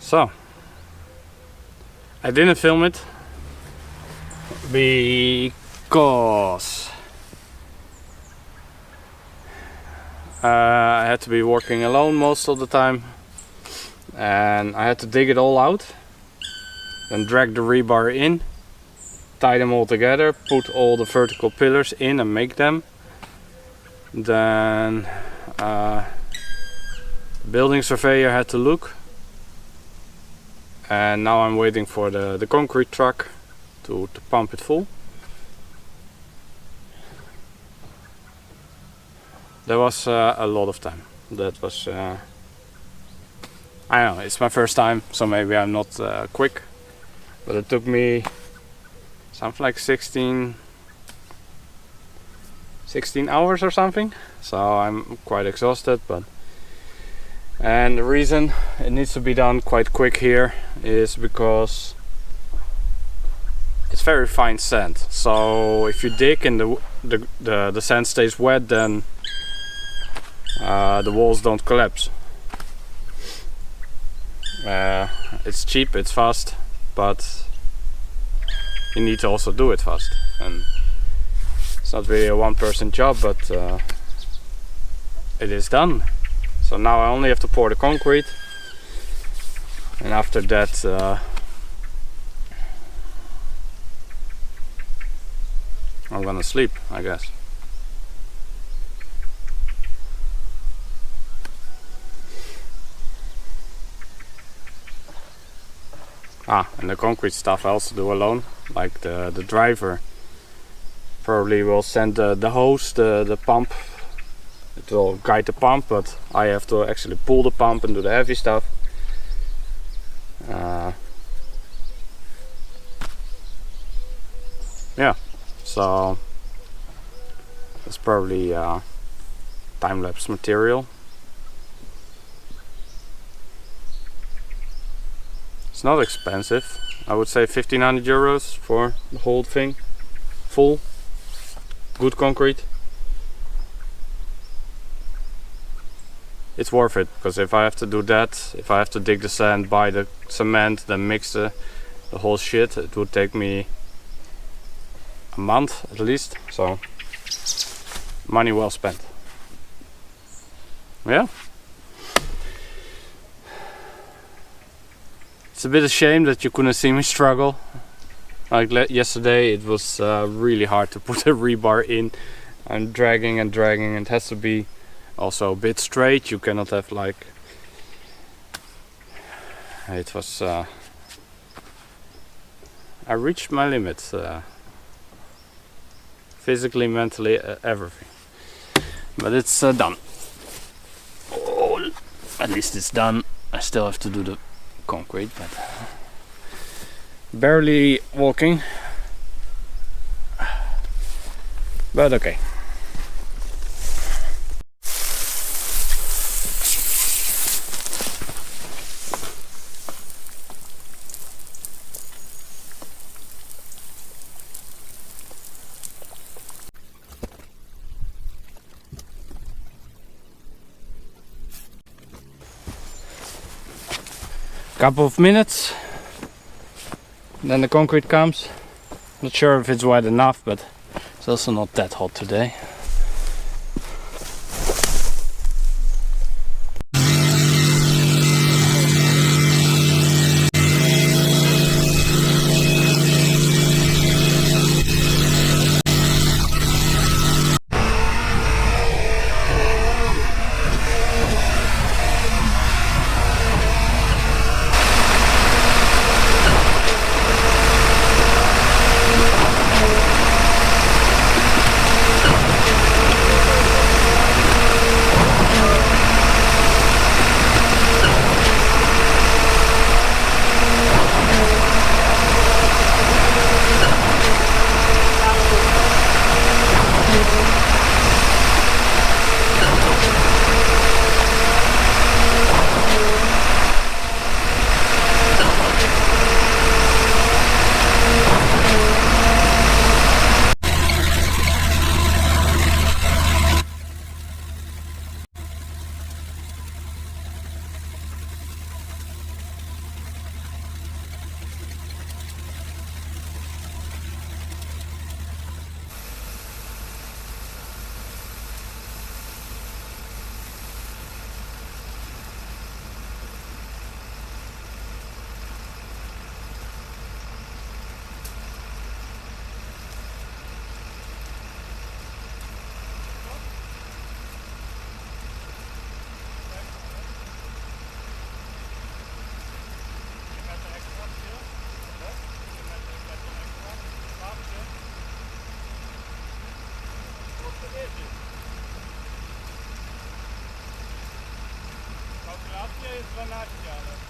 So I didn't film it because I had to be working alone most of the time, and I had to dig it all out, then drag the rebar in, tie them all together, put all the vertical pillars in and make them. Then the building surveyor had to look, and now I'm waiting for the concrete truck to pump it full. That was a lot of time. That was I don't know, it's my first time, so maybe I'm not quick, but it took me something like 16 hours or something, so I'm quite exhausted. And the reason it needs to be done quite quick here is because it's very fine sand, so if you dig and the sand stays wet, then the walls don't collapse. It's cheap, it's fast, but you need to also do it fast, and it's not really a one-person job, but it is done. So now I only have to pour the concrete, and after that I'm gonna sleep, I guess. And the concrete stuff I also do alone. Like the driver probably will send the hose, the pump. It will guide the pump, but I have to actually pull the pump and do the heavy stuff. Yeah, so it's probably time-lapse material. It's not expensive. I would say 1,500 euros for the whole thing, full, good concrete. It's worth it, because if I have to do that, if I have to dig the sand, buy the cement, then mix the whole shit, it would take me a month at least. So money well spent. Yeah. It's a bit of shame that you couldn't see me struggle. Like yesterday, it was really hard to put a rebar in. I'm dragging and dragging, and it has to be also a bit straight. You cannot have like... It was... I reached my limits. Physically, mentally, everything. But it's done. Oh, at least it's done. I still have to do the concrete, but barely walking, but okay. Couple of minutes, then the concrete comes. Not sure if it's wet enough, but it's also not that hot today. jest 12, ale...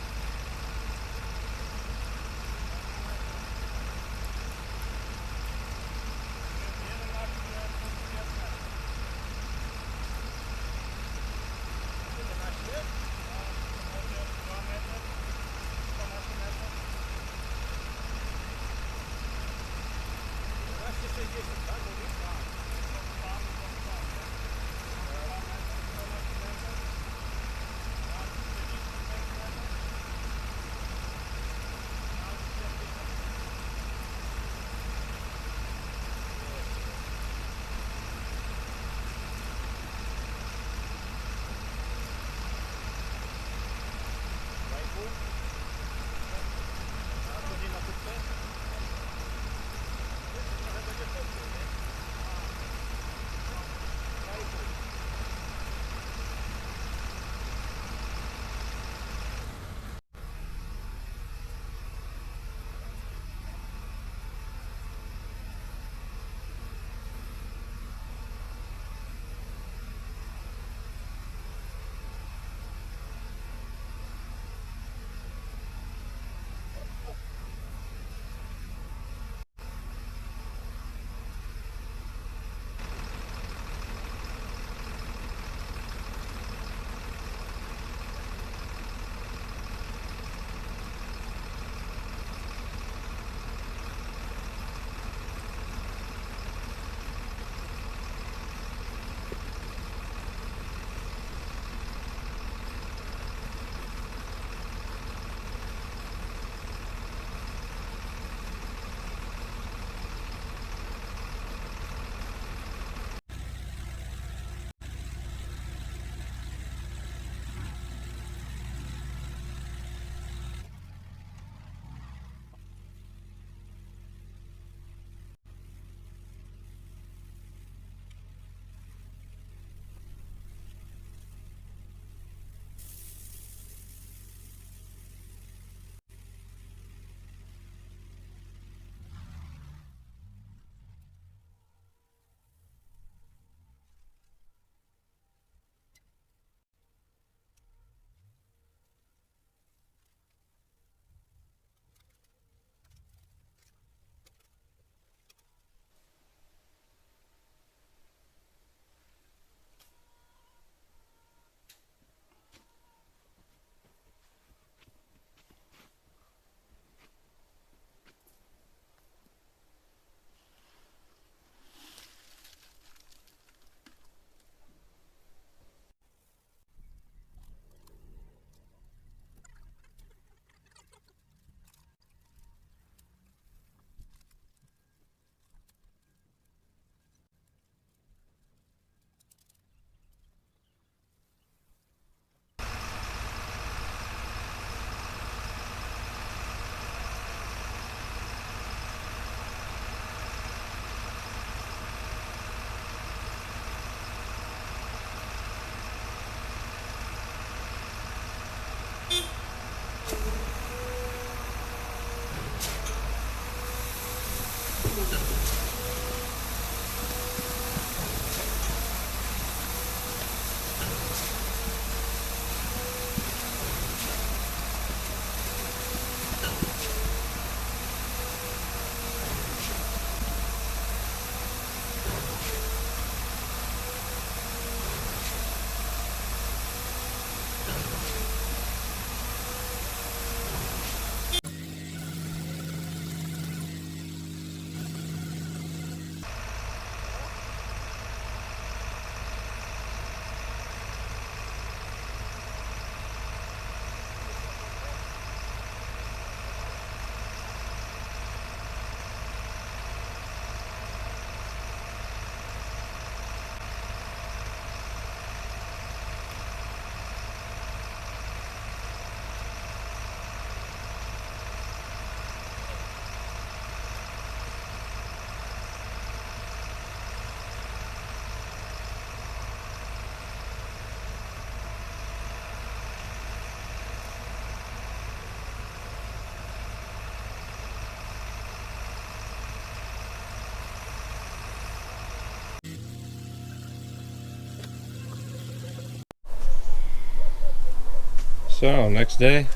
So next day,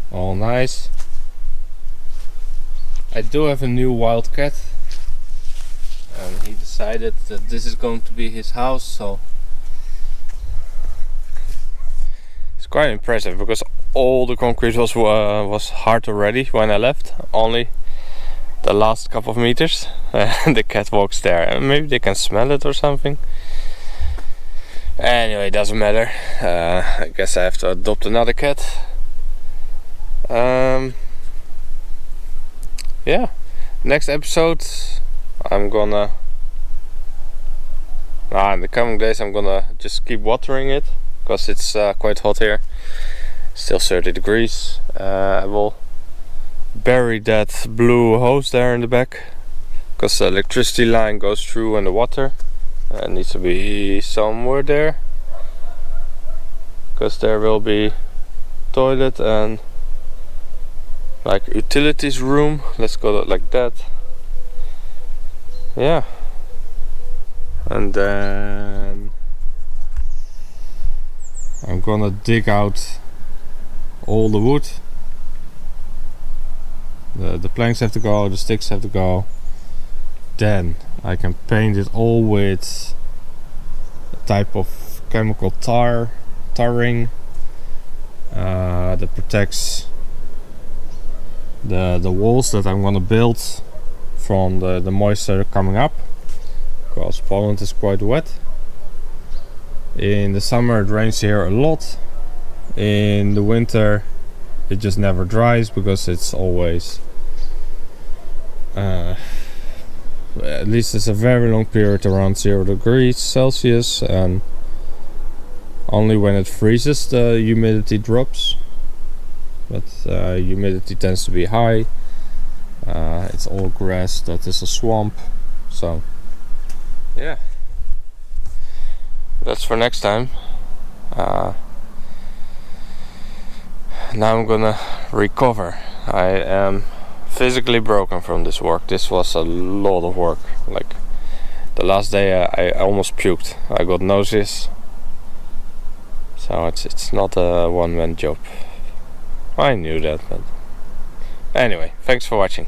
all nice. I do have a new wild cat, and he decided that this is going to be his house, so it's quite impressive because all the concrete was hard already when I left. Only the last couple of meters, and the cat walks there, and maybe they can smell it or something. Anyway, it doesn't matter. I guess I have to adopt another cat. Yeah, next episode I'm gonna in the coming days I'm gonna just keep watering it because it's quite hot here, still 30 degrees. I will bury that blue hose there in the back because the electricity line goes through and the water needs to be somewhere there, because there will be toilet and like utilities room, let's call it like that. Yeah, and then I'm gonna dig out all the wood. The planks have to go, the sticks have to go. Then I can paint it all with a type of chemical tarring that protects the walls that I'm gonna build from the moisture coming up, because Poland is quite wet. In the summer it rains here a lot. In the winter it just never dries because it's always at least it's a very long period around 0 degrees Celsius, and only when it freezes the humidity drops, but humidity tends to be high. It's all grass that is a swamp, so yeah, that's for next time. Now I'm gonna recover. I am physically broken from this work. This was a lot of work. Like the last day I almost puked. I got nauseous. So it's not a one-man job. I knew that, but anyway, thanks for watching.